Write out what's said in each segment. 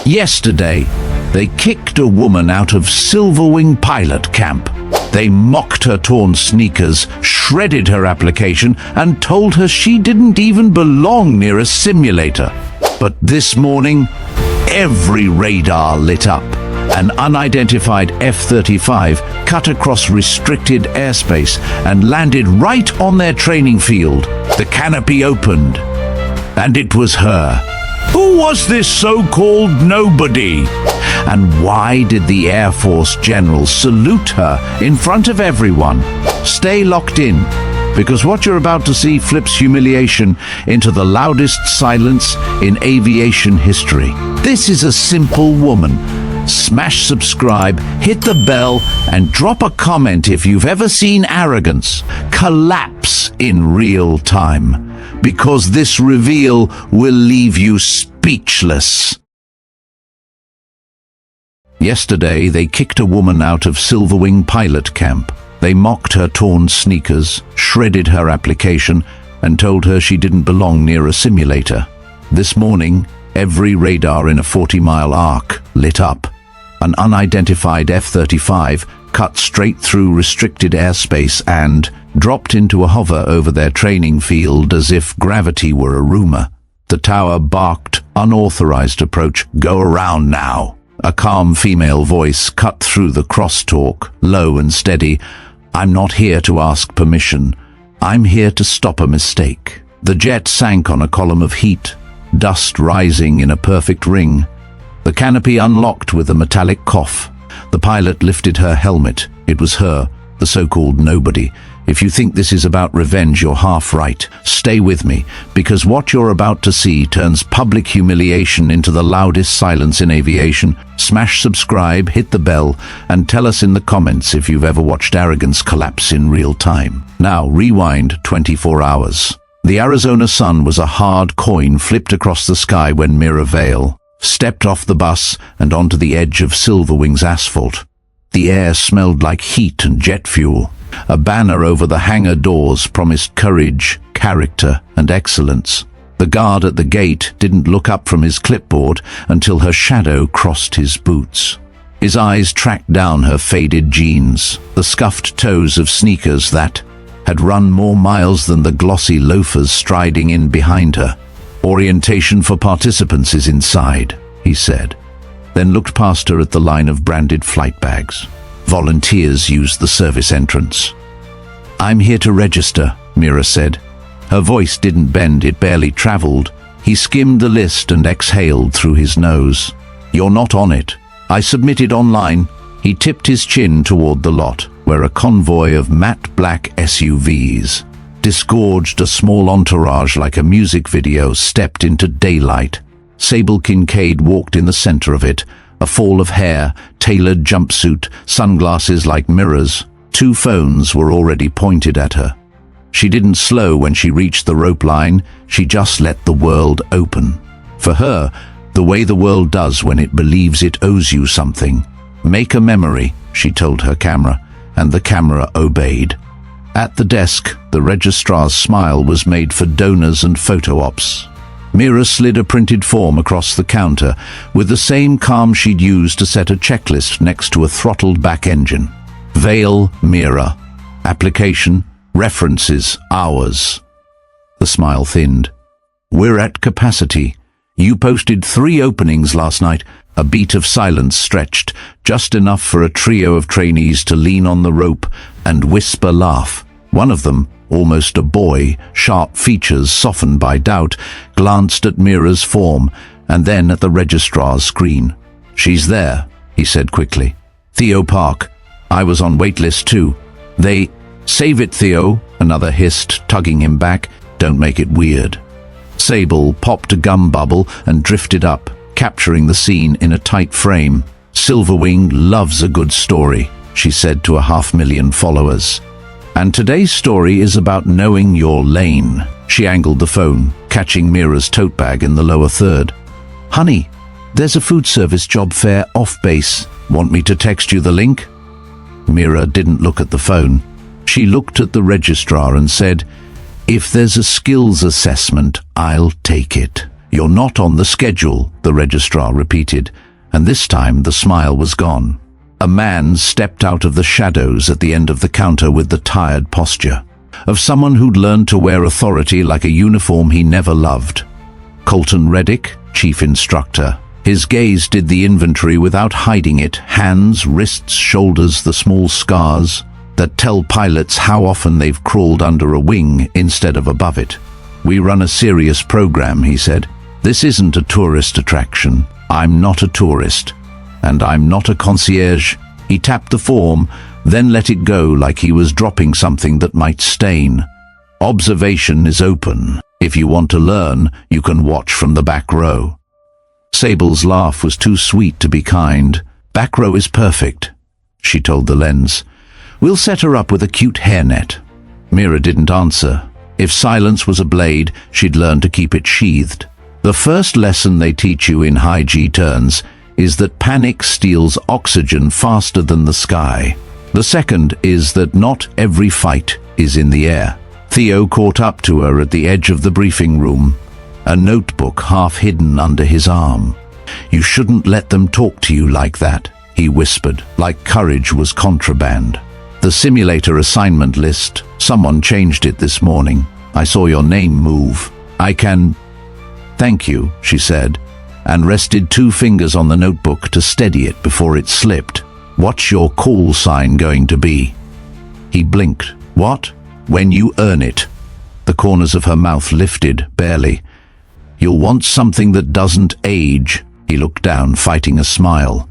Yesterday, they kicked a woman out of Silverwing Pilot Camp. They mocked her torn sneakers, shredded her application, and told her she didn't even belong near a simulator. But this morning, every radar lit up. An unidentified F-35 cut across restricted airspace and landed right on their training field. The canopy opened, and it was her. Who was this so-called nobody? And why did the Air Force general salute her in front of everyone? Stay locked in, because what you're about to see flips humiliation into the loudest silence in aviation history. This is a simple woman. Smash subscribe, hit the bell, and drop a comment if you've ever seen arrogance collapse in real time, because this reveal will leave you speechless. Yesterday, they kicked a woman out of Silverwing Pilot Camp. They mocked her torn sneakers, shredded her application, and told her she didn't belong near a simulator. This morning, every radar in a 40-mile arc lit up. An unidentified F-35 cut straight through restricted airspace and dropped into a hover over their training field as if gravity were a rumor. The tower barked, "Unauthorized approach, go around now." A calm female voice cut through the crosstalk, low and steady. "I'm not here to ask permission. I'm here to stop a mistake." The jet sank on a column of heat, dust rising in a perfect ring. The canopy unlocked with a metallic cough. The pilot lifted her helmet. It was her, the so-called nobody. If you think this is about revenge, you're half right. Stay with me, because what you're about to see turns public humiliation into the loudest silence in aviation. Smash subscribe, hit the bell, and tell us in the comments if you've ever watched arrogance collapse in real time. Now, rewind 24 hours. The Arizona sun was a hard coin flipped across the sky when Mira Vale stepped off the bus and onto the edge of Silverwing's asphalt. The air smelled like heat and jet fuel. A banner over the hangar doors promised courage, character, and excellence. The guard at the gate didn't look up from his clipboard until her shadow crossed his boots. His eyes tracked down her faded jeans, the scuffed toes of sneakers that had run more miles than the glossy loafers striding in behind her. "Orientation for participants is inside," he said, then looked past her at the line of branded flight bags. Volunteers used the service entrance. "I'm here to register," Mira said. Her voice didn't bend, it barely traveled. He skimmed the list and exhaled through his nose. "You're not on it. I submitted online." He tipped his chin toward the lot, where a convoy of matte black SUVs disgorged a small entourage like a music video stepped into daylight. Sable Kincaid walked in the center of it, a fall of hair, tailored jumpsuit, sunglasses like mirrors. 2 phones were already pointed at her. She didn't slow when she reached the rope line, she just let the world open. For her, the way the world does when it believes it owes you something. "Make a memory," she told her camera, and the camera obeyed. At the desk, the registrar's smile was made for donors and photo ops. Mira slid a printed form across the counter with the same calm she'd used to set a checklist next to a throttled back engine. Vale, Mira. Application, references, hours. The smile thinned. "We're at capacity. You posted 3 openings last night." A beat of silence stretched, just enough for a trio of trainees to lean on the rope and whisper laugh. One of them, almost a boy, sharp features softened by doubt, glanced at Mira's form and then at the registrar's screen. "She's there," he said quickly. "Theo Park. I was on waitlist too. They—" "Save it, Theo," another hissed, tugging him back. "Don't make it weird." Sable popped a gum bubble and drifted up, capturing the scene in a tight frame. "Silverwing loves a good story," she said to 500,000 followers. "And today's story is about knowing your lane." She angled the phone, catching Mira's tote bag in the lower third. "Honey, there's a food service job fair off base. Want me to text you the link?" Mira didn't look at the phone. She looked at the registrar and said, "If there's a skills assessment, I'll take it." "You're not on the schedule," the registrar repeated, and this time the smile was gone. A man stepped out of the shadows at the end of the counter with the tired posture of someone who'd learned to wear authority like a uniform he never loved. Colton Reddick, chief instructor. His gaze did the inventory without hiding it: hands, wrists, shoulders, the small scars that tell pilots how often they've crawled under a wing instead of above it. "We run a serious program," he said. "This isn't a tourist attraction. I'm not a tourist. And I'm not a concierge." He tapped the form, then let it go like he was dropping something that might stain. "Observation is open. If you want to learn, you can watch from the back row." Sable's laugh was too sweet to be kind. "Back row is perfect," she told the lens. "We'll set her up with a cute hairnet." Mira didn't answer. If silence was a blade, she'd learn to keep it sheathed. The first lesson they teach you in high G turns is that panic steals oxygen faster than the sky. The second is that not every fight is in the air. Theo caught up to her at the edge of the briefing room, a notebook half hidden under his arm. "You shouldn't let them talk to you like that," he whispered, like courage was contraband. "The simulator assignment list, someone changed it this morning. I saw your name move. I can—" "Thank you," she said, and rested 2 fingers on the notebook to steady it before it slipped. "What's your call sign going to be?" He blinked. "What?" "When you earn it." The corners of her mouth lifted, barely. "You'll want something that doesn't age." He looked down, fighting a smile.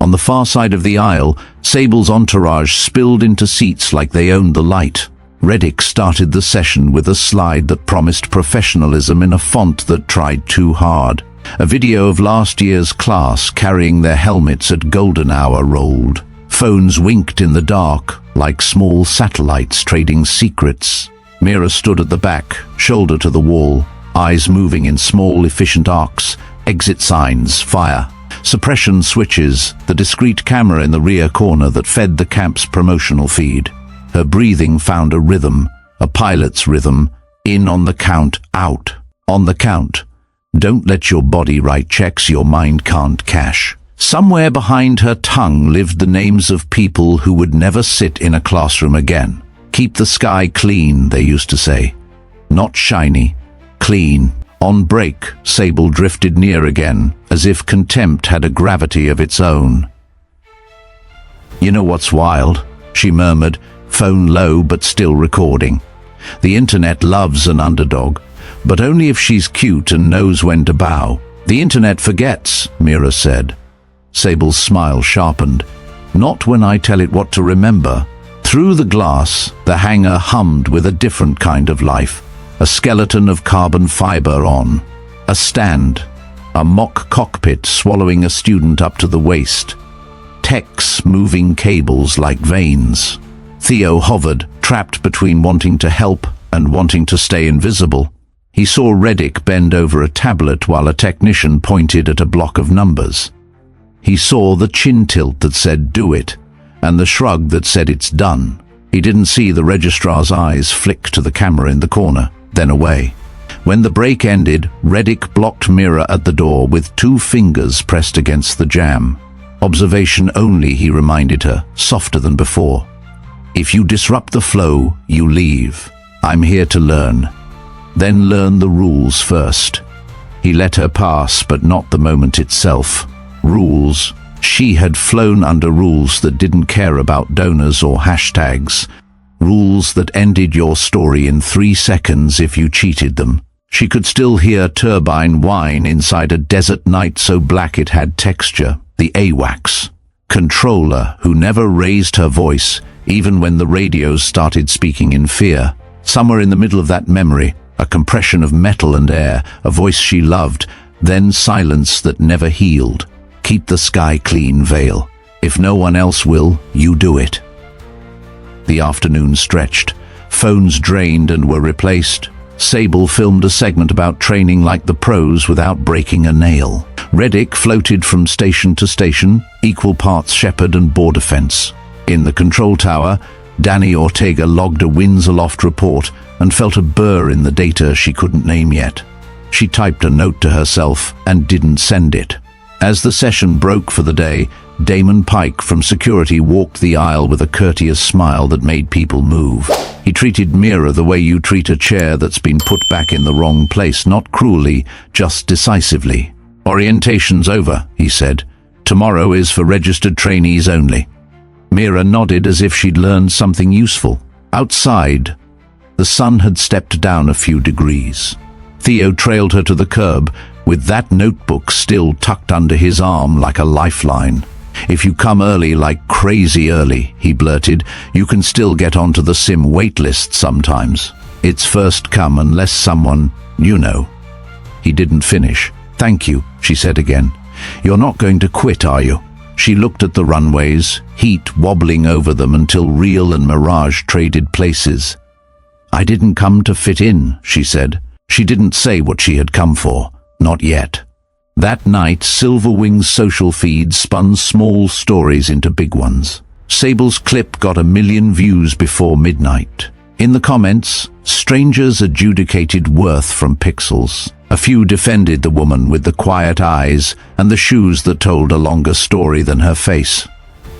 On the far side of the aisle, Sable's entourage spilled into seats like they owned the light. Reddick started the session with a slide that promised professionalism in a font that tried too hard. A video of last year's class carrying their helmets at golden hour rolled. Phones winked in the dark, like small satellites trading secrets. Mira stood at the back, shoulder to the wall, eyes moving in small, efficient arcs. Exit signs, fire, suppression switches, the discreet camera in the rear corner that fed the camp's promotional feed. Her breathing found a rhythm, a pilot's rhythm. In on the count, out on the count. Don't let your body write checks your mind can't cash. Somewhere behind her tongue lived the names of people who would never sit in a classroom again. "Keep the sky clean," they used to say. Not shiny, clean. On break, Sable drifted near again, as if contempt had a gravity of its own. "You know what's wild?" she murmured, phone low but still recording. "The internet loves an underdog, but only if she's cute and knows when to bow." "The internet forgets," Mira said. Sable's smile sharpened. "Not when I tell it what to remember." Through the glass, the hangar hummed with a different kind of life. A skeleton of carbon fiber on a stand, a mock cockpit swallowing a student up to the waist, techs moving cables like veins. Theo hovered, trapped between wanting to help and wanting to stay invisible. He saw Reddick bend over a tablet while a technician pointed at a block of numbers. He saw the chin tilt that said "do it," and the shrug that said "it's done." He didn't see the registrar's eyes flick to the camera in the corner, then away. When the break ended, Reddick blocked Mira at the door with 2 fingers pressed against the jamb. "Observation only," he reminded her, softer than before. "If you disrupt the flow, you leave. I'm here to learn. Then learn the rules first." He let her pass, but not the moment itself. Rules. She had flown under rules that didn't care about donors or hashtags. Rules that ended your story in 3 seconds if you cheated them. She could still hear turbine whine inside a desert night so black it had texture. The AWACS. Controller who never raised her voice, even when the radios started speaking in fear. Somewhere in the middle of that memory, a compression of metal and air, a voice she loved, then silence that never healed. "Keep the sky clean, Vale. If no one else will, you do it." The afternoon stretched. Phones drained and were replaced. Sable filmed a segment about training like the pros without breaking a nail. Reddick floated from station to station, equal parts shepherd and border fence. In the control tower, Danny Ortega logged a winds aloft report and felt a burr in the data she couldn't name yet. She typed a note to herself and didn't send it. As the session broke for the day, Damon Pike from security walked the aisle with a courteous smile that made people move. He treated Mira the way you treat a chair that's been put back in the wrong place, not cruelly, just decisively. "Orientation's over," he said. "Tomorrow is for registered trainees only." Mira nodded as if she'd learned something useful. Outside, the sun had stepped down a few degrees. Theo trailed her to the curb, with that notebook still tucked under his arm like a lifeline. "If you come early, like crazy early," he blurted, "you can still get onto the sim waitlist sometimes. It's first come unless someone, you know." He didn't finish. "Thank you," she said again. "You're not going to quit, are you?" She looked at the runways, heat wobbling over them until real and mirage traded places. "I didn't come to fit in," she said. She didn't say what she had come for. Not yet. That night, Silverwing's social feed spun small stories into big ones. Sable's clip got 1 million views before midnight. In the comments, strangers adjudicated worth from pixels. A few defended the woman with the quiet eyes and the shoes that told a longer story than her face.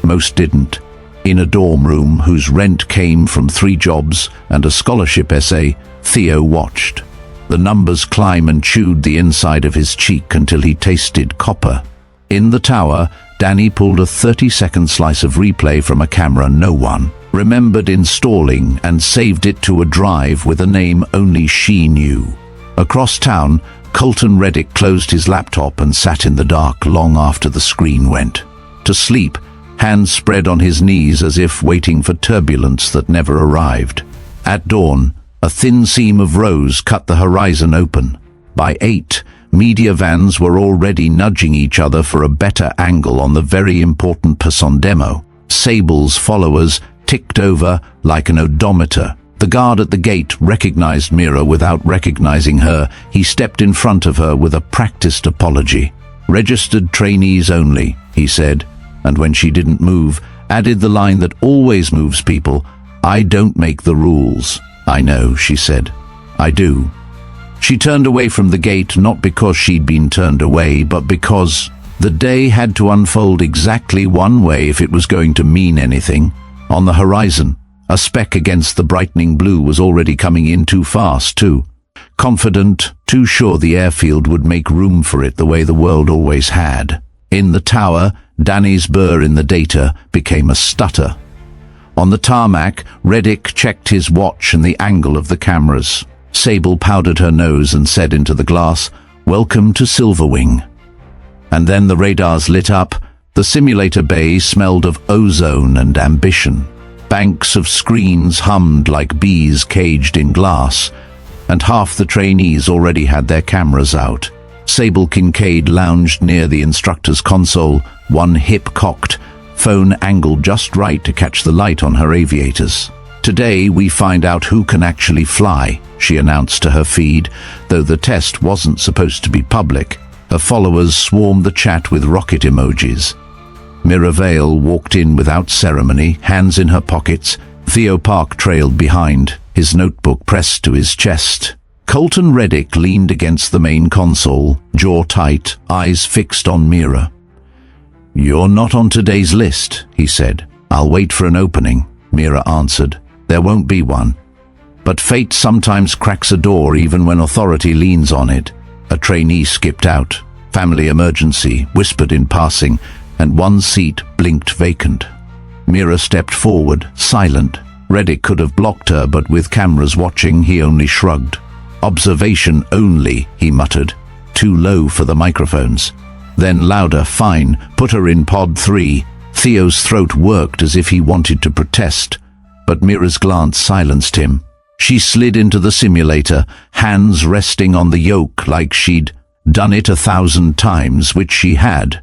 Most didn't. In a dorm room whose rent came from 3 jobs and a scholarship essay, Theo watched. The numbers climb and chewed the inside of his cheek until he tasted copper. In the tower, Danny pulled a 30-second slice of replay from a camera no one remembered installing and saved it to a drive with a name only she knew. Across town, Colton Reddick closed his laptop and sat in the dark long after the screen went to sleep, hands spread on his knees as if waiting for turbulence that never arrived. At dawn, a thin seam of rose cut the horizon open. By 8, media vans were already nudging each other for a better angle on the very important person demo. Sable's followers ticked over like an odometer. The guard at the gate recognized Mira without recognizing her. He stepped in front of her with a practiced apology. "Registered trainees only," he said, and when she didn't move, added the line that always moves people, "I don't make the rules." "I know," she said. "I do." She turned away from the gate not because she'd been turned away, but because the day had to unfold exactly one way if it was going to mean anything. On the horizon, a speck against the brightening blue was already coming in too fast, too. Confident, too sure the airfield would make room for it the way the world always had. In the tower, Danny's burr in the data became a stutter. On the tarmac, Reddick checked his watch and the angle of the cameras. Sable powdered her nose and said into the glass, "Welcome to Silverwing." And then the radars lit up. The simulator bay smelled of ozone and ambition. Banks of screens hummed like bees caged in glass, and half the trainees already had their cameras out. Sable Kincaid lounged near the instructor's console, one hip cocked, phone angled just right to catch the light on her aviators. "Today we find out who can actually fly," she announced to her feed, though the test wasn't supposed to be public. Her followers swarmed the chat with rocket emojis. Mira Vale walked in without ceremony, hands in her pockets. Theo Park trailed behind, his notebook pressed to his chest. Colton Reddick leaned against the main console, jaw tight, eyes fixed on Mira. "You're not on today's list," he said. "I'll wait for an opening," Mira answered. "There won't be one. But fate sometimes cracks a door even when authority leans on it." A trainee skipped out. "Family emergency," whispered in passing, and one seat blinked vacant. Mira stepped forward, silent. Reddick could have blocked her, but with cameras watching, he only shrugged. "Observation only," he muttered. Too low for the microphones. Then louder, "Fine, put her in pod 3. Theo's throat worked as if he wanted to protest, but Mira's glance silenced him. She slid into the simulator, hands resting on the yoke like she'd done it 1,000 times, which she had,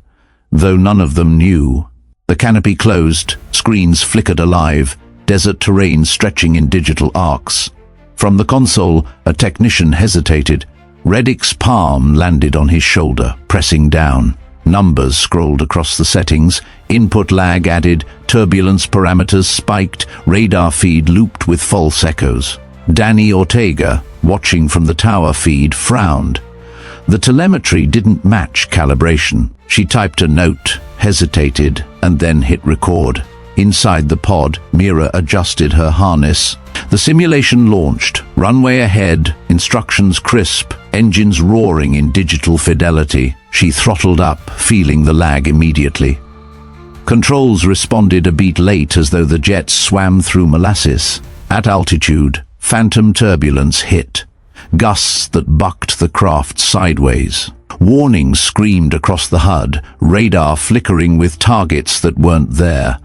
though none of them knew. The canopy closed, screens flickered alive, desert terrain stretching in digital arcs. From the console, a technician hesitated. Reddick's palm landed on his shoulder, pressing down. Numbers scrolled across the settings, input lag added, turbulence parameters spiked, radar feed looped with false echoes. Danny Ortega, watching from the tower feed, frowned. The telemetry didn't match calibration. She typed a note, hesitated, and then hit record. Inside the pod, Mira adjusted her harness. The simulation launched. Runway ahead, instructions crisp, engines roaring in digital fidelity. She throttled up, feeling the lag immediately. Controls responded a beat late, as though the jets swam through molasses. At altitude, phantom turbulence hit. Gusts that bucked the craft sideways. Warnings screamed across the HUD, radar flickering with targets that weren't there.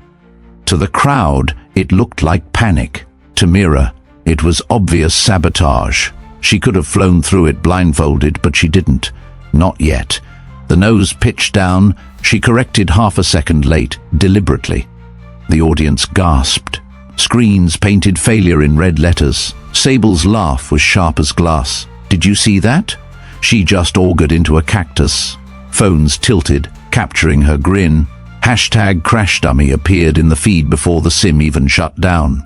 To the crowd, it looked like panic. To Mira, it was obvious sabotage. She could have flown through it blindfolded, but she didn't. Not yet. The nose pitched down. She corrected half a second late, deliberately. The audience gasped. Screens painted failure in red letters. Sable's laugh was sharp as glass. "Did you see that?" She just augured into a cactus. Phones tilted, capturing her grin. #CrashDummy appeared in the feed before the sim even shut down.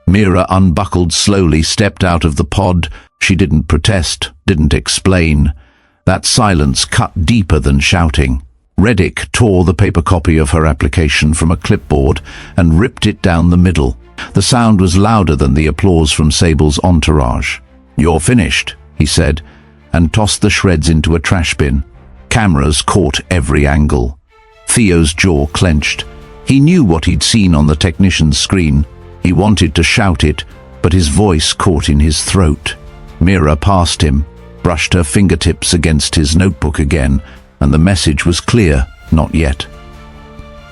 Mira unbuckled slowly, stepped out of the pod. She didn't protest, didn't explain. That silence cut deeper than shouting. Reddick tore the paper copy of her application from a clipboard and ripped it down the middle. The sound was louder than the applause from Sable's entourage. "You're finished," he said, and tossed the shreds into a trash bin. Cameras caught every angle. Theo's jaw clenched. He knew what he'd seen on the technician's screen. He wanted to shout it, but his voice caught in his throat. Mira passed him, brushed her fingertips against his notebook again, and the message was clear, not yet.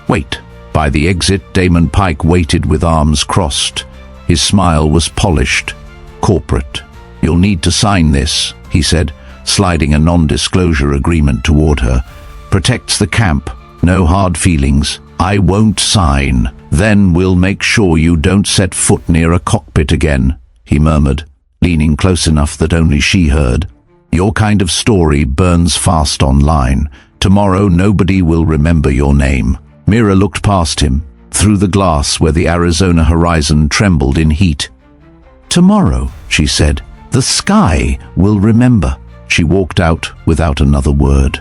"Wait." By the exit, Damon Pike waited with arms crossed. His smile was polished, corporate. "You'll need to sign this," he said, sliding a non-disclosure agreement toward her. "Protects the camp. No hard feelings. I won't sign. Then we'll make sure you don't set foot near a cockpit again," he murmured, leaning close enough that only she heard. "Your kind of story burns fast online. Tomorrow nobody will remember your name." Mira looked past him, through the glass where the Arizona horizon trembled in heat. "Tomorrow," she said, "the sky will remember." She walked out without another word.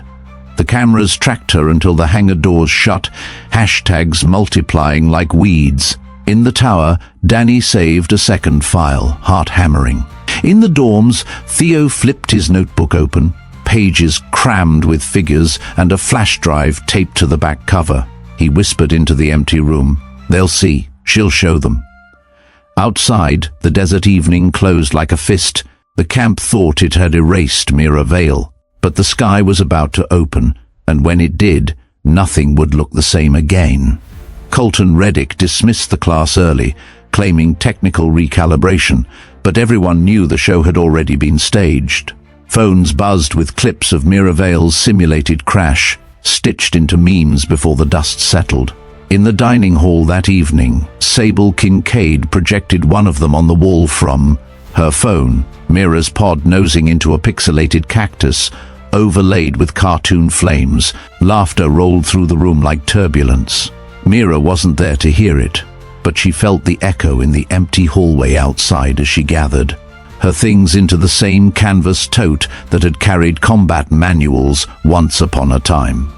The cameras tracked her until the hangar doors shut, hashtags multiplying like weeds. In the tower, Danny saved a second file, heart hammering. In the dorms, Theo flipped his notebook open, pages crammed with figures and a flash drive taped to the back cover. He whispered into the empty room, "They'll see. She'll show them." Outside, the desert evening closed like a fist. The camp thought it had erased Mira Vale, but the sky was about to open, and when it did, nothing would look the same again. Colton Reddick dismissed the class early, claiming technical recalibration, but everyone knew the show had already been staged. Phones buzzed with clips of Mira Vale's simulated crash, stitched into memes before the dust settled. In the dining hall that evening, Sable Kincaid projected one of them on the wall from her phone, Mira's pod nosing into a pixelated cactus, overlaid with cartoon flames. Laughter rolled through the room like turbulence. Mira wasn't there to hear it, but she felt the echo in the empty hallway outside as she gathered her things into the same canvas tote that had carried combat manuals once upon a time.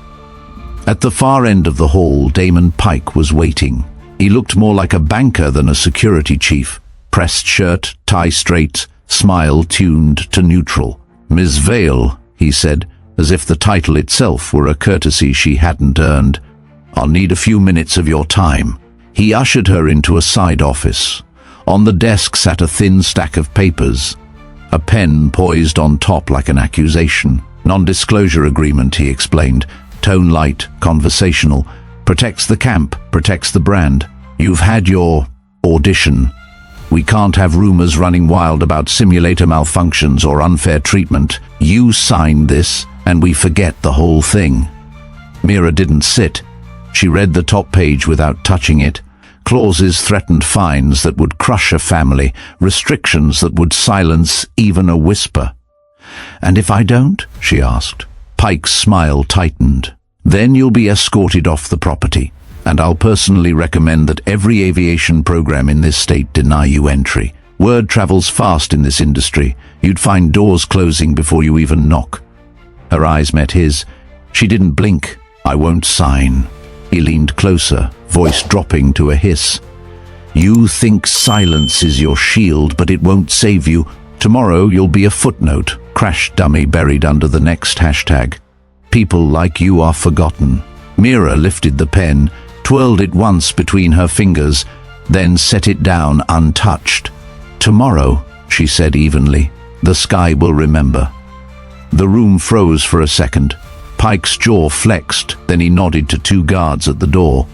At the far end of the hall, Damon Pike was waiting. He looked more like a banker than a security chief. Pressed shirt, tie straight, smile tuned to neutral. "Ms. Vale," he said, as if the title itself were a courtesy she hadn't earned. "I'll need a few minutes of your time." He ushered her into a side office. On the desk sat a thin stack of papers, a pen poised on top like an accusation. "Non-disclosure agreement," he explained. "Tone light, conversational. Protects the camp, protects the brand. You've had your audition. We can't have rumors running wild about simulator malfunctions or unfair treatment. You signed this, and we forget the whole thing." Mira didn't sit. She read the top page without touching it. Clauses threatened fines that would crush a family, restrictions that would silence even a whisper. "And if I don't?" she asked. Pike's smile tightened. "Then you'll be escorted off the property, and I'll personally recommend that every aviation program in this state deny you entry. Word travels fast in this industry. You'd find doors closing before you even knock." Her eyes met his. She didn't blink. "I won't sign." He leaned closer, voice dropping to a hiss. "You think silence is your shield, but it won't save you. Tomorrow you'll be a footnote, crash dummy buried under the next hashtag. People like you are forgotten." Mira lifted the pen, twirled it once between her fingers, then set it down untouched. "Tomorrow," she said evenly, "the sky will remember." The room froze for a second. Pike's jaw flexed, then he nodded to two guards at the door.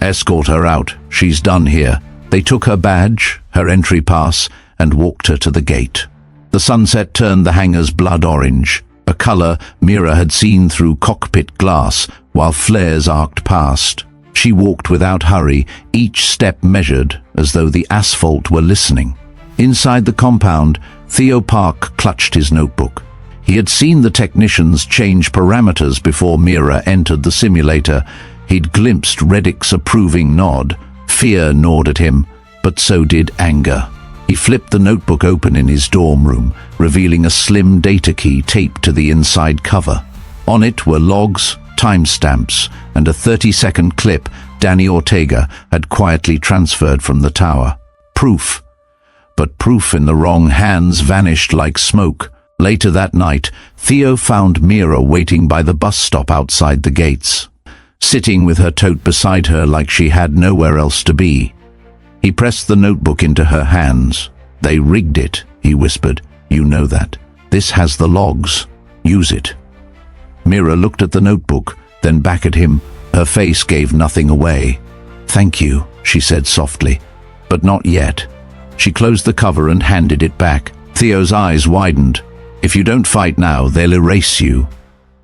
"Escort her out. She's done here." They took her badge, her entry pass, and walked her to the gate. The sunset turned the hangars blood orange, a color Mira had seen through cockpit glass while flares arced past. She walked without hurry, each step measured as though the asphalt were listening. Inside the compound, Theo Park clutched his notebook. He had seen the technicians change parameters before Mira entered the simulator. He'd glimpsed Reddick's approving nod. Fear gnawed at him, but so did anger. He flipped the notebook open in his dorm room, revealing a slim data key taped to the inside cover. On it were logs, timestamps, and a 30-second clip Danny Ortega had quietly transferred from the tower. Proof. But proof in the wrong hands vanished like smoke. Later that night, Theo found Mira waiting by the bus stop outside the gates, sitting with her tote beside her like she had nowhere else to be. He pressed the notebook into her hands. "They rigged it," he whispered. "You know that. This has the logs. Use it." Mira looked at the notebook, then back at him. Her face gave nothing away. "Thank you," she said softly. "But not yet." She closed the cover and handed it back. Theo's eyes widened. "If you don't fight now, they'll erase you."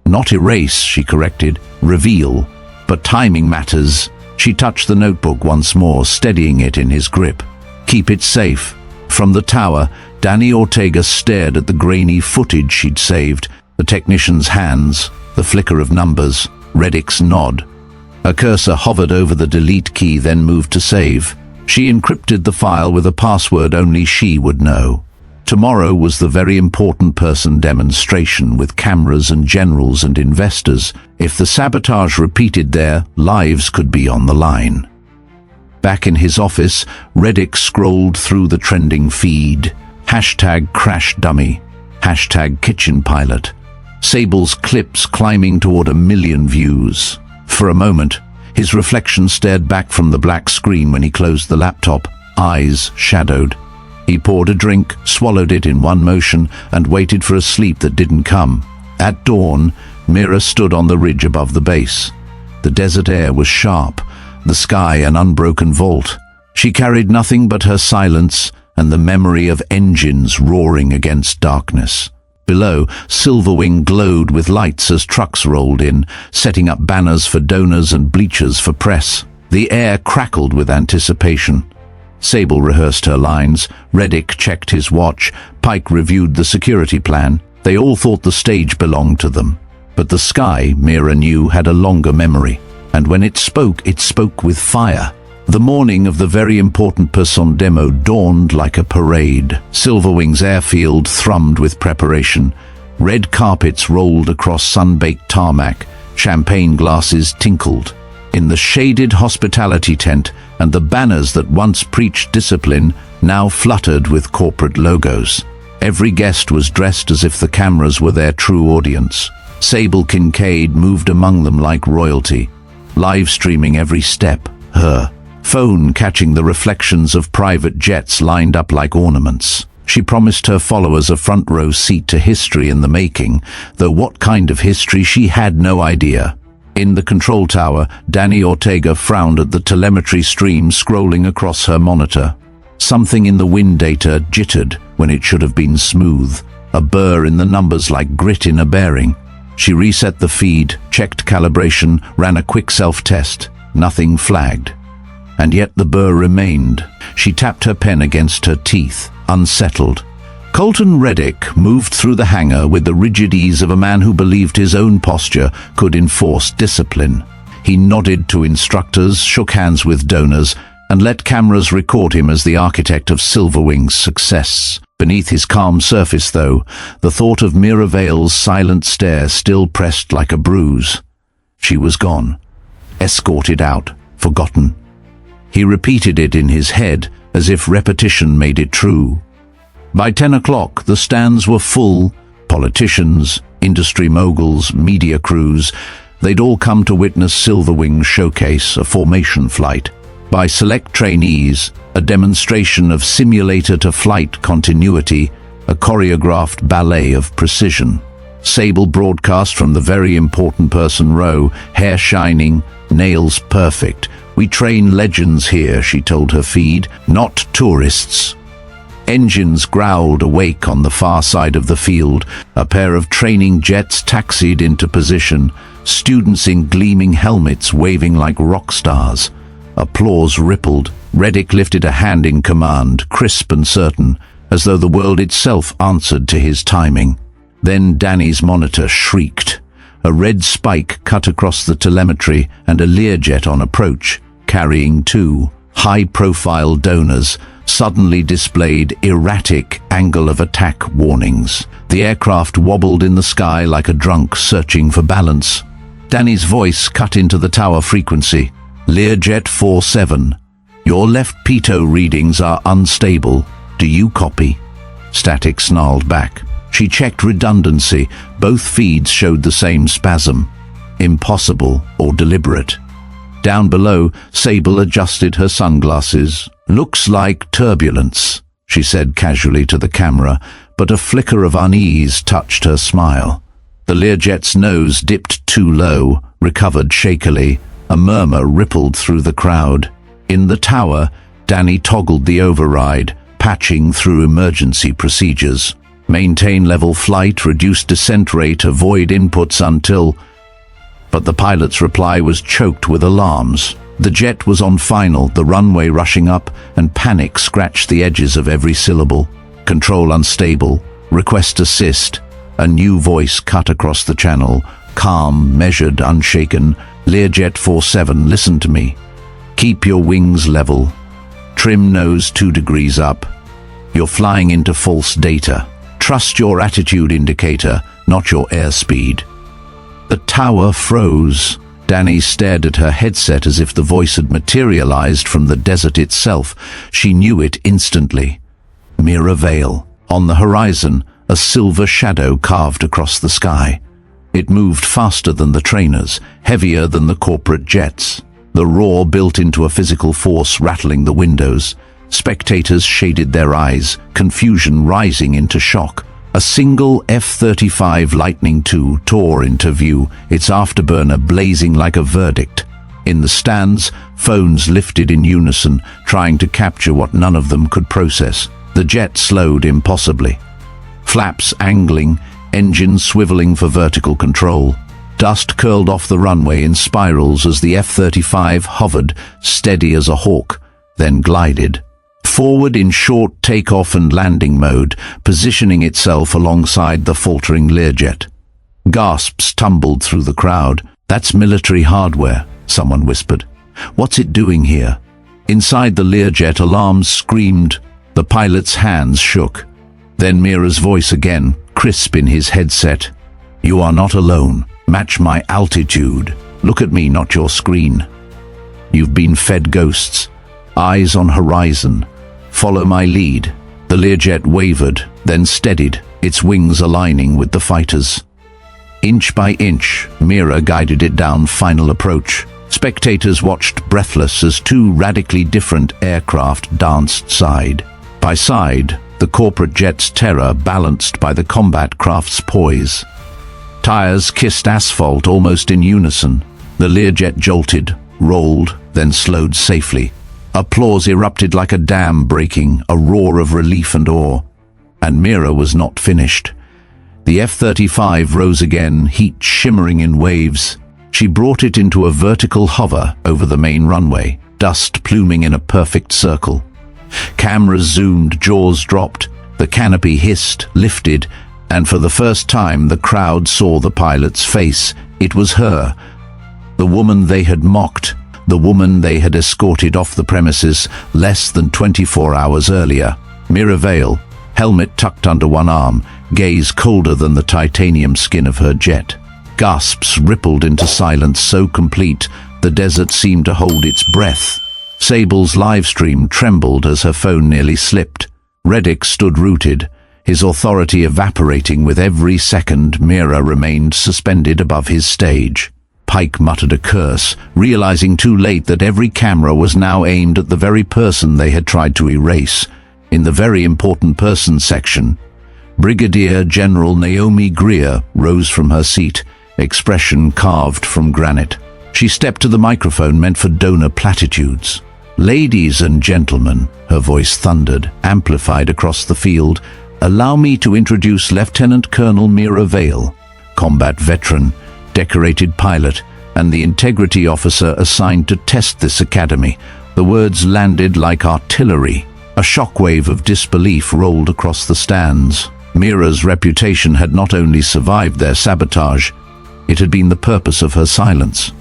"Not erase," she corrected. "Reveal. But timing matters." She touched the notebook once more, steadying it in his grip. "Keep it safe." From the tower, Danny Ortega stared at the grainy footage she'd saved. The technician's hands, the flicker of numbers, Reddick's nod. Her cursor hovered over the delete key, then moved to save. She encrypted the file with a password only she would know. Tomorrow was the very important person demonstration with cameras and generals and investors. If the sabotage repeated there, lives could be on the line. Back in his office, Reddick scrolled through the trending feed. Hashtag crash dummy. Hashtag kitchen pilot. Sable's clips climbing toward 1 million views. For a moment, his reflection stared back from the black screen when he closed the laptop, eyes shadowed. He poured a drink, swallowed it in one motion, and waited for a sleep that didn't come. At dawn, Mira stood on the ridge above the base. The desert air was sharp, the sky an unbroken vault. She carried nothing but her silence and the memory of engines roaring against darkness. Below, Silverwing glowed with lights as trucks rolled in, setting up banners for donors and bleachers for press. The air crackled with anticipation. Sable rehearsed her lines, Reddick checked his watch, Pike reviewed the security plan. They all thought the stage belonged to them. But the sky, Mira knew, had a longer memory, and when it spoke with fire. The morning of the very important person demo dawned like a parade. Silverwing's airfield thrummed with preparation. Red carpets rolled across sun-baked tarmac, champagne glasses tinkled. In the shaded hospitality tent, and the banners that once preached discipline now fluttered with corporate logos. Every guest was dressed as if the cameras were their true audience. Sable Kincaid moved among them like royalty, live streaming every step, her phone catching the reflections of private jets lined up like ornaments. She promised her followers a front-row seat to history in the making, though what kind of history she had no idea. In the control tower, Danny Ortega frowned at the telemetry stream scrolling across her monitor. Something in the wind data jittered when it should have been smooth, a burr in the numbers like grit in a bearing. She reset the feed, checked calibration, ran a quick self-test. Nothing flagged. And yet the burr remained. She tapped her pen against her teeth, unsettled. Colton Reddick moved through the hangar with the rigid ease of a man who believed his own posture could enforce discipline. He nodded to instructors, shook hands with donors, and let cameras record him as the architect of Silverwing's success. Beneath his calm surface, though, the thought of Mira Vale's silent stare still pressed like a bruise. She was gone, escorted out, forgotten. He repeated it in his head, as if repetition made it true. By 10 o'clock, the stands were full. Politicians, industry moguls, media crews, they'd all come to witness Silverwing's showcase, a formation flight. By select trainees, a demonstration of simulator-to-flight continuity, a choreographed ballet of precision. Sable broadcast from the very important person row, hair shining, nails perfect. "We train legends here," she told her feed, "not tourists." Engines growled awake on the far side of the field. A pair of training jets taxied into position, students in gleaming helmets waving like rock stars. Applause rippled. Reddick lifted a hand in command, crisp and certain, as though the world itself answered to his timing. Then Danny's monitor shrieked. A red spike cut across the telemetry and a Learjet on approach, carrying two high-profile donors, suddenly displayed erratic angle of attack warnings. The aircraft wobbled in the sky like a drunk searching for balance. Danny's voice cut into the tower frequency. "Learjet 47, your left pitot readings are unstable. Do you copy?" Static snarled back. She checked redundancy. Both feeds showed the same spasm. Impossible or deliberate. Down below, Sable adjusted her sunglasses. "Looks like turbulence," she said casually to the camera, but a flicker of unease touched her smile. The Learjet's nose dipped too low, recovered shakily. A murmur rippled through the crowd. In the tower, Danny toggled the override, patching through emergency procedures. Maintain level flight, reduce descent rate, avoid inputs until... But the pilot's reply was choked with alarms. The jet was on final, the runway rushing up, and panic scratched the edges of every syllable. Control unstable. Request assist. A new voice cut across the channel. Calm, measured, unshaken. "Learjet 47, listen to me. Keep your wings level. Trim nose 2 degrees up. You're flying into false data. Trust your attitude indicator, not your airspeed." The tower froze. Danny stared at her headset as if the voice had materialized from the desert itself. She knew it instantly. Mira Vale. On the horizon, a silver shadow carved across the sky. It moved faster than the trainers, heavier than the corporate jets. The roar built into a physical force, rattling the windows. Spectators shaded their eyes, confusion rising into shock. A single F-35 Lightning II tore into view, its afterburner blazing like a verdict. In the stands, phones lifted in unison, trying to capture what none of them could process. The jet slowed impossibly. Flaps angling, engines swiveling for vertical control. Dust curled off the runway in spirals as the F-35 hovered, steady as a hawk, then glided forward in short takeoff and landing mode, positioning itself alongside the faltering Learjet. Gasps tumbled through the crowd. "That's military hardware," someone whispered. "What's it doing here?" Inside the Learjet, alarms screamed. The pilot's hands shook. Then Mira's voice again, crisp in his headset. "You are not alone. Match my altitude. Look at me, not your screen. You've been fed ghosts. Eyes on horizon. Follow my lead." The Learjet wavered, then steadied, its wings aligning with the fighters. Inch by inch, Mira guided it down final approach. Spectators watched breathless as two radically different aircraft danced side by side, the corporate jet's terror balanced by the combat craft's poise. Tires kissed asphalt almost in unison. The Learjet jolted, rolled, then slowed safely. Applause erupted like a dam breaking, a roar of relief and awe. And Mira was not finished. The F-35 rose again, heat shimmering in waves. She brought it into a vertical hover over the main runway, dust pluming in a perfect circle. Cameras zoomed, jaws dropped, the canopy hissed, lifted, and for the first time the crowd saw the pilot's face. It was her, the woman they had mocked, the woman they had escorted off the premises less than 24 hours earlier. Mira Vale, helmet tucked under one arm, gaze colder than the titanium skin of her jet. Gasps rippled into silence so complete the desert seemed to hold its breath. Sable's livestream trembled as her phone nearly slipped. Reddick stood rooted, his authority evaporating with every second Mira remained suspended above his stage. Pike muttered a curse, realizing too late that every camera was now aimed at the very person they had tried to erase. In the very important person section, Brigadier General Naomi Greer rose from her seat, expression carved from granite. She stepped to the microphone meant for donor platitudes. "Ladies and gentlemen," her voice thundered, amplified across the field, "allow me to introduce Lieutenant Colonel Mira Vale, combat veteran, decorated pilot, and the integrity officer assigned to test this academy." The words landed like artillery. A shockwave of disbelief rolled across the stands. Mira's reputation had not only survived their sabotage, it had been the purpose of her silence.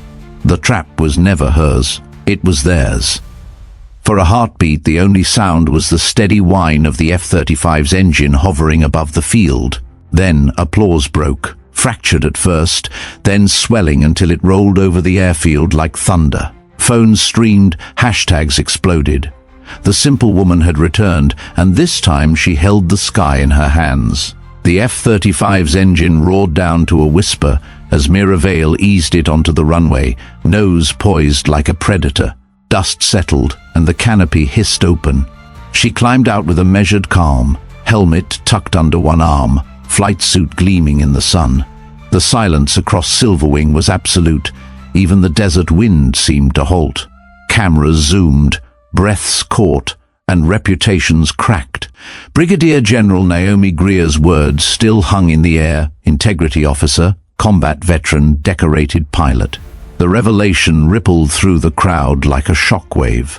The trap was never hers, it was theirs. For a heartbeat, the only sound was the steady whine of the F-35's engine hovering above the field. Then applause broke, fractured at first, then swelling until it rolled over the airfield like thunder. Phones streamed, hashtags exploded. The simple woman had returned, and this time she held the sky in her hands. The F-35's engine roared down to a whisper as Mira Vale eased it onto the runway, nose poised like a predator. Dust settled, and the canopy hissed open. She climbed out with a measured calm, helmet tucked under one arm, flight suit gleaming in the sun. The silence across Silverwing was absolute. Even the desert wind seemed to halt. Cameras zoomed, breaths caught, and reputations cracked. Brigadier General Naomi Greer's words still hung in the air: integrity officer, combat veteran, decorated pilot. The revelation rippled through the crowd like a shockwave.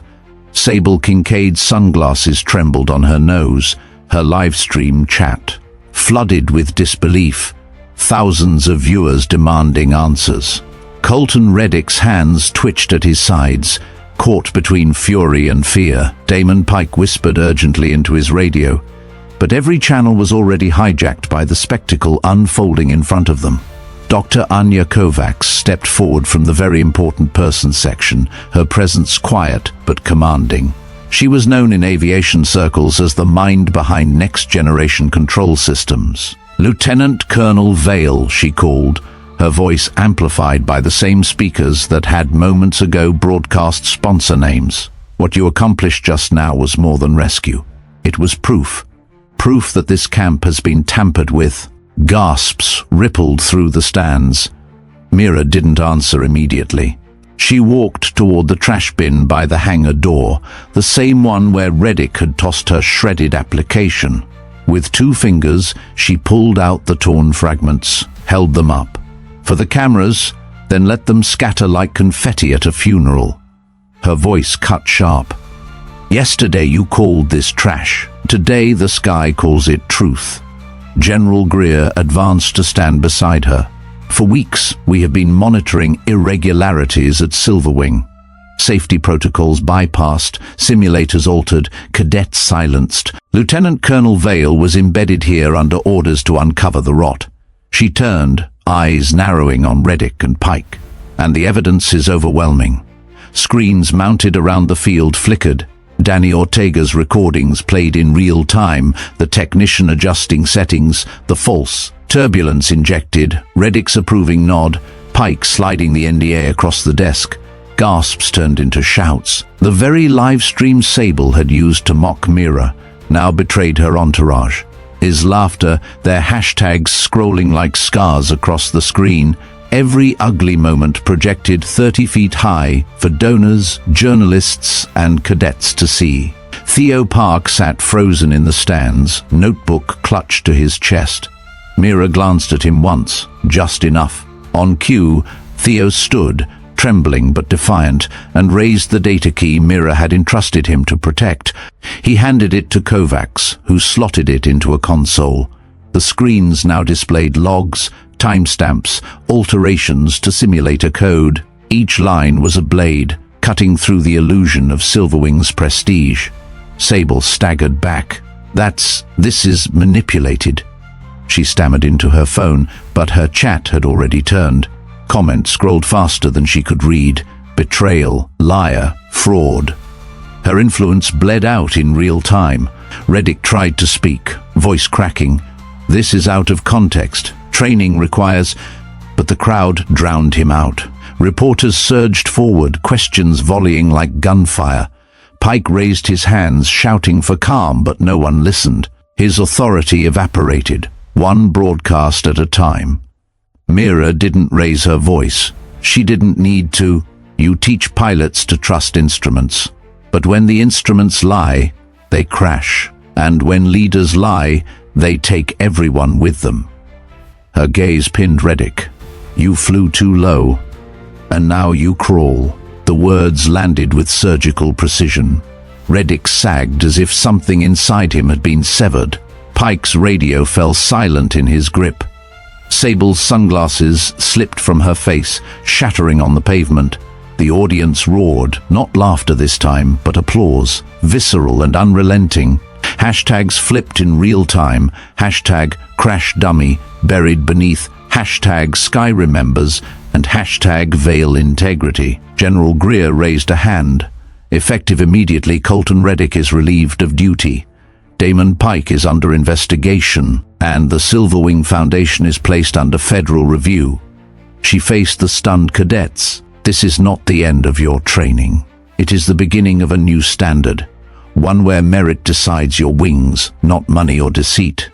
Sable Kincaid's sunglasses trembled on her nose, her livestream chat flooded with disbelief, thousands of viewers demanding answers. Colton Reddick's hands twitched at his sides, caught between fury and fear. Damon Pike whispered urgently into his radio, but every channel was already hijacked by the spectacle unfolding in front of them. Dr. Anya Kovacs stepped forward from the very important person section, her presence quiet but commanding. She was known in aviation circles as the mind behind next-generation control systems. "Lieutenant Colonel Vale," she called, her voice amplified by the same speakers that had moments ago broadcast sponsor names. "What you accomplished just now was more than rescue. It was proof. Proof that this camp has been tampered with." Gasps rippled through the stands. Mira didn't answer immediately. She walked toward the trash bin by the hangar door, the same one where Reddick had tossed her shredded application. With 2 fingers, she pulled out the torn fragments, held them up for the cameras, then let them scatter like confetti at a funeral. Her voice cut sharp. "Yesterday you called this trash. Today the sky calls it truth." General Greer advanced to stand beside her. "For weeks, we have been monitoring irregularities at Silverwing. Safety protocols bypassed, simulators altered, cadets silenced. Lieutenant Colonel Vale was embedded here under orders to uncover the rot." She turned, eyes narrowing on Reddick and Pike. "And the evidence is overwhelming." Screens mounted around the field flickered. Danny Ortega's recordings played in real time, the technician adjusting settings, the false turbulence injected, Reddick's approving nod, Pike sliding the NDA across the desk. Gasps turned into shouts. The very live stream Sable had used to mock Mira now betrayed her entourage. His laughter, their hashtags scrolling like scars across the screen, every ugly moment projected 30 feet high for donors, journalists, and cadets to see. Theo Park sat frozen in the stands, notebook clutched to his chest. Mira glanced at him once, just enough. On cue, Theo stood, trembling but defiant, and raised the data key Mira had entrusted him to protect. He handed it to Kovacs, who slotted it into a console. The screens now displayed logs, timestamps, alterations to simulator code. Each line was a blade, cutting through the illusion of Silverwing's prestige. Sable staggered back. This is manipulated." She stammered into her phone, but her chat had already turned. Comments scrolled faster than she could read. Betrayal, liar, fraud. Her influence bled out in real time. Reddick tried to speak, voice cracking. "This is out of context. Training requires..." But the crowd drowned him out. Reporters surged forward, questions volleying like gunfire. Pike raised his hands, shouting for calm, but no one listened. His authority evaporated, one broadcast at a time. Mira didn't raise her voice. She didn't need to. You teach pilots to trust instruments. But when the instruments lie, they crash. And when leaders lie, they take everyone with them. Her gaze pinned Reddick. "You flew too low, and now you crawl." The words landed with surgical precision. Reddick sagged as if something inside him had been severed. Pike's radio fell silent in his grip. Sable's sunglasses slipped from her face, shattering on the pavement. The audience roared, not laughter this time, but applause, visceral and unrelenting. Hashtags flipped in real time. Hashtag crash dummy buried beneath hashtag sky remembers and hashtag veil integrity. General Greer raised a hand. Effective immediately, Colton Reddick is relieved of duty. Damon Pike is under investigation, and the Silverwing Foundation is placed under federal review. She faced the stunned cadets. "This is not the end of your training. It is the beginning of a new standard, one where merit decides your wings, not money or deceit."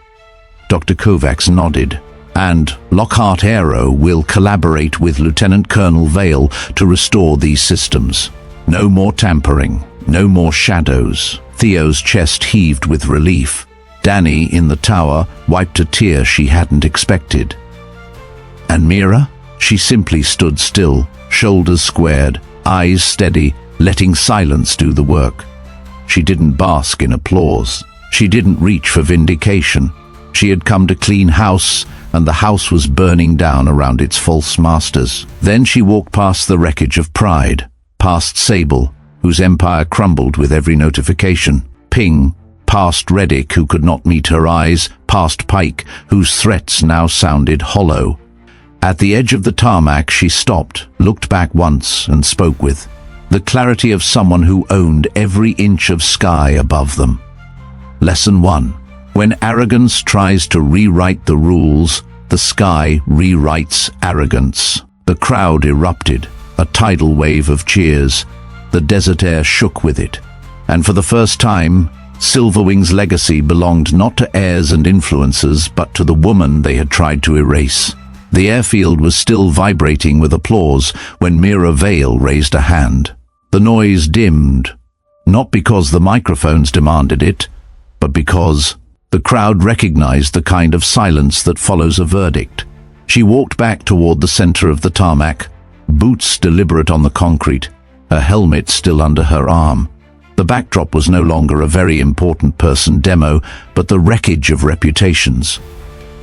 Dr. Kovacs nodded. "And Lockhart Aero will collaborate with Lieutenant Colonel Vale to restore these systems. No more tampering, no more shadows." Theo's chest heaved with relief. Danny, in the tower, wiped a tear she hadn't expected. And Mira? She simply stood still, shoulders squared, eyes steady, letting silence do the work. She didn't bask in applause. She didn't reach for vindication. She had come to clean house, and the house was burning down around its false masters. Then she walked past the wreckage of pride, past Sable, whose empire crumbled with every notification. Ping, past Reddick, who could not meet her eyes, past Pike, whose threats now sounded hollow. At the edge of the tarmac she stopped, looked back once, and spoke with the clarity of someone who owned every inch of sky above them. Lesson 1. When arrogance tries to rewrite the rules, the sky rewrites arrogance. The crowd erupted, a tidal wave of cheers. The desert air shook with it. And for the first time, Silverwing's legacy belonged not to heirs and influencers, but to the woman they had tried to erase. The airfield was still vibrating with applause when Mira Vale raised a hand. The noise dimmed, not because the microphones demanded it, but because the crowd recognized the kind of silence that follows a verdict. She walked back toward the center of the tarmac, boots deliberate on the concrete, her helmet still under her arm. The backdrop was no longer a very important person demo, but the wreckage of reputations.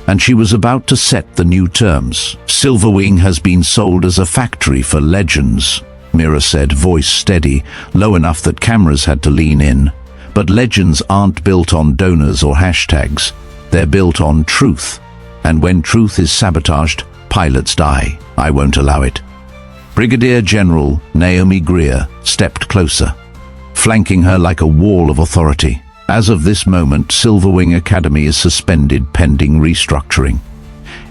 And she was about to set the new terms. "Silverwing has been sold as a factory for legends," Mira said, voice steady, low enough that cameras had to lean in. "But legends aren't built on donors or hashtags. They're built on truth. And when truth is sabotaged, pilots die. I won't allow it." Brigadier General Naomi Greer stepped closer, flanking her like a wall of authority. "As of this moment, Silverwing Academy is suspended pending restructuring.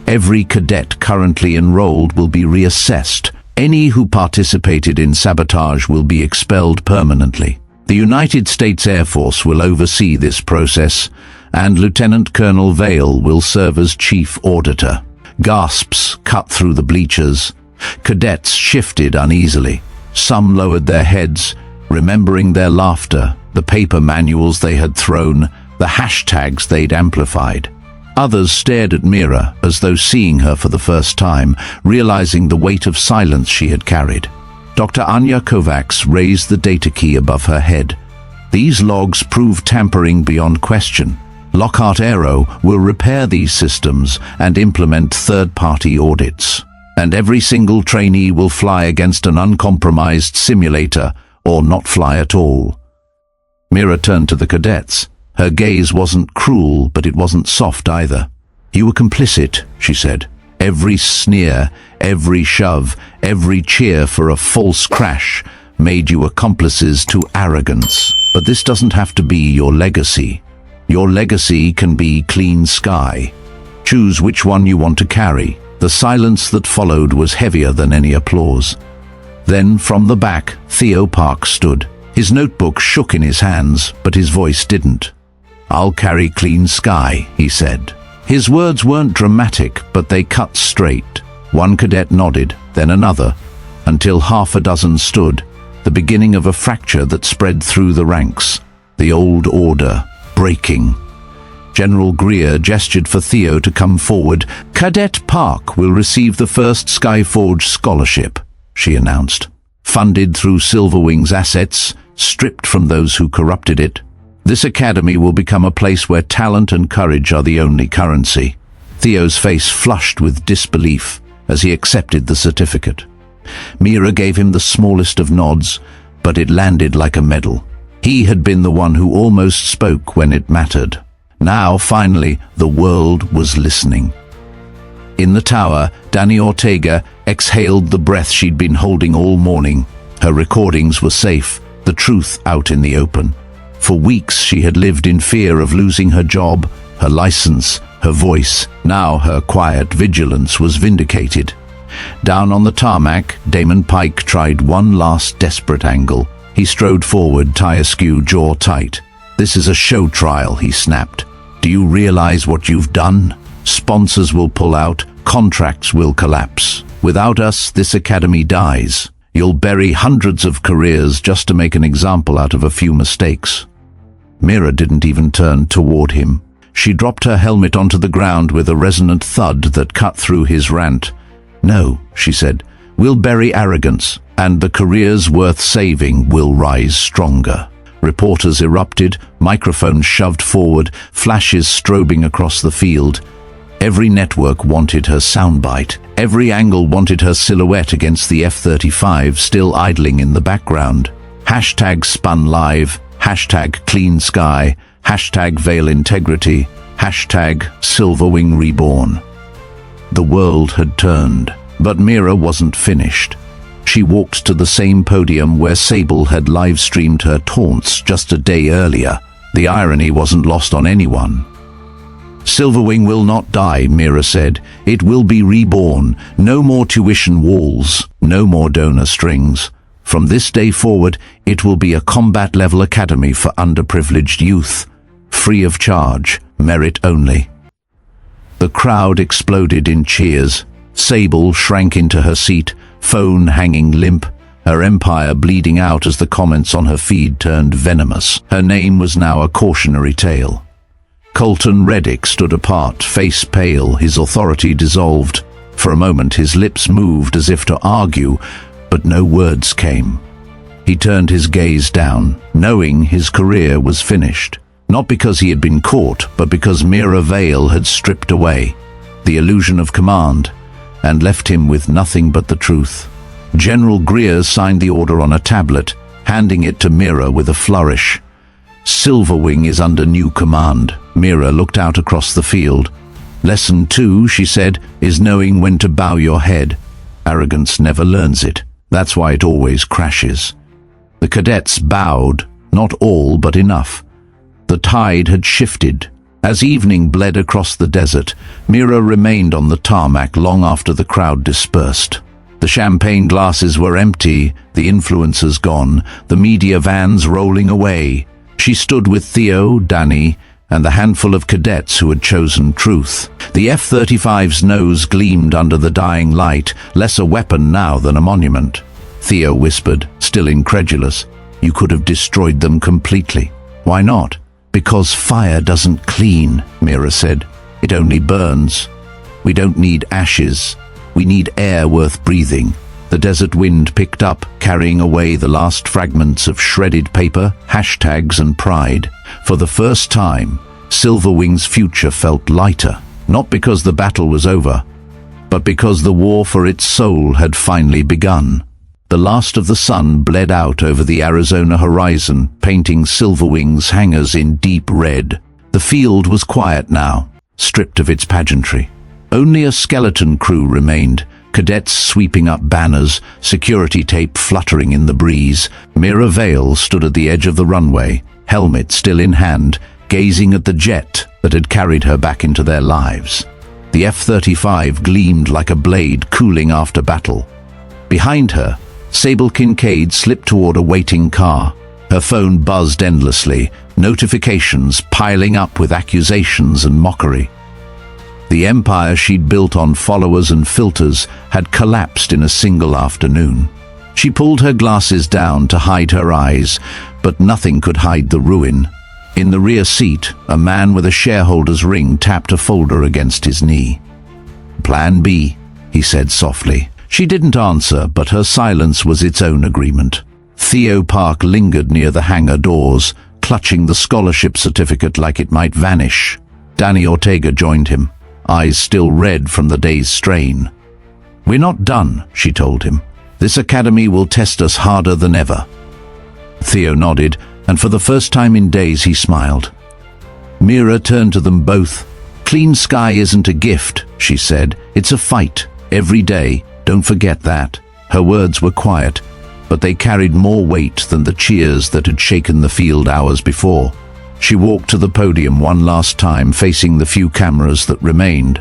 Every cadet currently enrolled will be reassessed. Any who participated in sabotage will be expelled permanently. The United States Air Force will oversee this process, and Lieutenant Colonel Vale will serve as chief auditor." Gasps cut through the bleachers. Cadets shifted uneasily. Some lowered their heads, remembering their laughter, the paper manuals they had thrown, the hashtags they'd amplified. Others stared at Mira as though seeing her for the first time, realizing the weight of silence she had carried. Dr. Anya Kovacs raised the data key above her head. "These logs prove tampering beyond question. Lockhart Aero will repair these systems and implement third-party audits. And every single trainee will fly against an uncompromised simulator or not fly at all." Mira turned to the cadets. Her gaze wasn't cruel, but it wasn't soft either. "You were complicit," she said. "Every sneer, every shove, every cheer for a false crash made you accomplices to arrogance. But this doesn't have to be your legacy. Your legacy can be clean sky. Choose which one you want to carry." The silence that followed was heavier than any applause. Then, from the back, Theo Park stood. His notebook shook in his hands, but his voice didn't. "I'll carry clean sky," he said. His words weren't dramatic, but they cut straight. One cadet nodded, then another, until half a dozen stood, the beginning of a fracture that spread through the ranks. The old order, breaking. General Greer gestured for Theo to come forward. "Cadet Park will receive the first Skyforge scholarship," she announced. "Funded through Silverwing's assets, stripped from those who corrupted it. This academy will become a place where talent and courage are the only currency." Theo's face flushed with disbelief as he accepted the certificate. Mira gave him the smallest of nods, but it landed like a medal. He had been the one who almost spoke when it mattered. Now, finally, the world was listening. In the tower, Dani Ortega exhaled the breath she'd been holding all morning. Her recordings were safe, the truth out in the open. For weeks she had lived in fear of losing her job, her license, her voice. Now her quiet vigilance was vindicated. Down on the tarmac, Damon Pike tried one last desperate angle. He strode forward, tie askew, jaw tight. "This is a show trial," he snapped. "Do you realize what you've done? Sponsors will pull out, contracts will collapse. Without us, this academy dies. You'll bury hundreds of careers just to make an example out of a few mistakes." Mira didn't even turn toward him. She dropped her helmet onto the ground with a resonant thud that cut through his rant. "No," she said, "we'll bury arrogance, and the careers worth saving will rise stronger." Reporters erupted, microphones shoved forward, flashes strobing across the field. Every network wanted her soundbite. Every angle wanted her silhouette against the F-35 still idling in the background. Hashtag spun live, hashtag clean sky, hashtag veil integrity, hashtag Silverwing reborn. The world had turned, but Mira wasn't finished. She walked to the same podium where Sable had live-streamed her taunts just a day earlier. The irony wasn't lost on anyone. "Silverwing will not die," Mira said. "It will be reborn. No more tuition walls, no more donor strings. From this day forward, it will be a combat-level academy for underprivileged youth. Free of charge, merit only." The crowd exploded in cheers. Sable shrank into her seat, phone hanging limp, her empire bleeding out as the comments on her feed turned venomous. Her name was now a cautionary tale. Colton Reddick stood apart, face pale, his authority dissolved. For a moment his lips moved as if to argue, but no words came. He turned his gaze down, knowing his career was finished. Not because he had been caught, but because Mira Vale had stripped away the illusion of command and left him with nothing but the truth. General Greer signed the order on a tablet, handing it to Mira with a flourish. "Silverwing is under new command." Mira looked out across the field. "Lesson 2, she said, is knowing when to bow your head. Arrogance never learns it. That's why it always crashes." The cadets bowed, not all, but enough. The tide had shifted. As evening bled across the desert, Mira remained on the tarmac long after the crowd dispersed. The champagne glasses were empty, the influencers gone, the media vans rolling away. She stood with Theo, Dani, and the handful of cadets who had chosen truth. The F-35's nose gleamed under the dying light, less a weapon now than a monument. Theo whispered, still incredulous, "You could have destroyed them completely." "Why not?" "Because fire doesn't clean," Mira said. "It only burns. We don't need ashes. We need air worth breathing." The desert wind picked up, carrying away the last fragments of shredded paper, hashtags and pride. For the first time, Silverwing's future felt lighter, not because the battle was over, but because the war for its soul had finally begun. The last of the sun bled out over the Arizona horizon, painting Silverwing's hangars in deep red. The field was quiet now, stripped of its pageantry. Only a skeleton crew remained, cadets sweeping up banners, security tape fluttering in the breeze. Mira Vale stood at the edge of the runway, helmet still in hand, gazing at the jet that had carried her back into their lives. The F-35 gleamed like a blade cooling after battle. Behind her, Sable Kincaid slipped toward a waiting car. Her phone buzzed endlessly, notifications piling up with accusations and mockery. The empire she'd built on followers and filters had collapsed in a single afternoon. She pulled her glasses down to hide her eyes, but nothing could hide the ruin. In the rear seat, a man with a shareholder's ring tapped a folder against his knee. "Plan B," he said softly. She didn't answer, but her silence was its own agreement. Theo Park lingered near the hangar doors, clutching the scholarship certificate like it might vanish. Danny Ortega joined him, eyes still red from the day's strain. "We're not done," she told him. "This academy will test us harder than ever." Theo nodded, and for the first time in days he smiled. Mira turned to them both. "Clean sky isn't a gift," she said. "It's a fight, every day. Don't forget that." Her words were quiet, but they carried more weight than the cheers that had shaken the field hours before. She walked to the podium one last time, facing the few cameras that remained.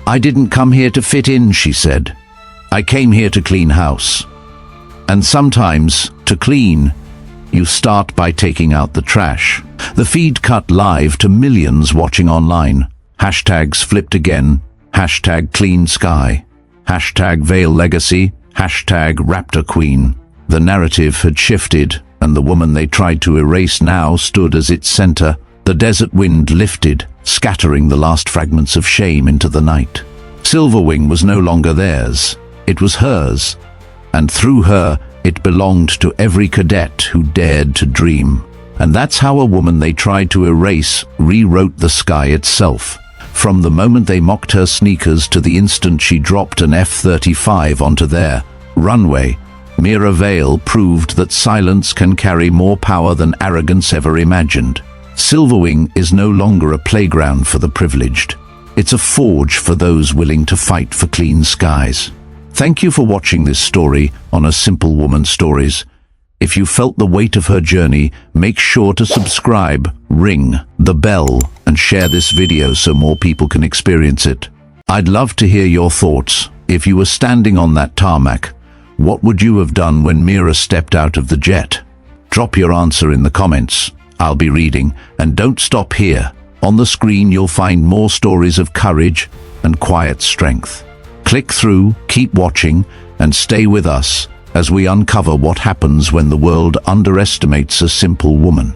"I didn't come here to fit in," she said. "I came here to clean house. And sometimes, to clean, you start by taking out the trash." The feed cut live to millions watching online. Hashtags flipped again. Hashtag clean sky. Hashtag Vale legacy. Hashtag Raptor Queen. The narrative had shifted, and the woman they tried to erase now stood as its center. The desert wind lifted, scattering the last fragments of shame into the night. Silverwing was no longer theirs. It was hers, and through her, it belonged to every cadet who dared to dream. And that's how a woman they tried to erase rewrote the sky itself. From the moment they mocked her sneakers to the instant she dropped an F-35 onto their runway, Mira Vale proved that silence can carry more power than arrogance ever imagined. Silverwing is no longer a playground for the privileged. It's a forge for those willing to fight for clean skies. Thank you for watching this story on A Simple Woman Stories. If you felt the weight of her journey, make sure to subscribe, ring the bell, and share this video so more people can experience it. I'd love to hear your thoughts. If you were standing on that tarmac, what would you have done when Mira stepped out of the jet? Drop your answer in the comments. I'll be reading, and don't stop here. On the screen you'll find more stories of courage and quiet strength. Click through, keep watching, and stay with us as we uncover what happens when the world underestimates a simple woman.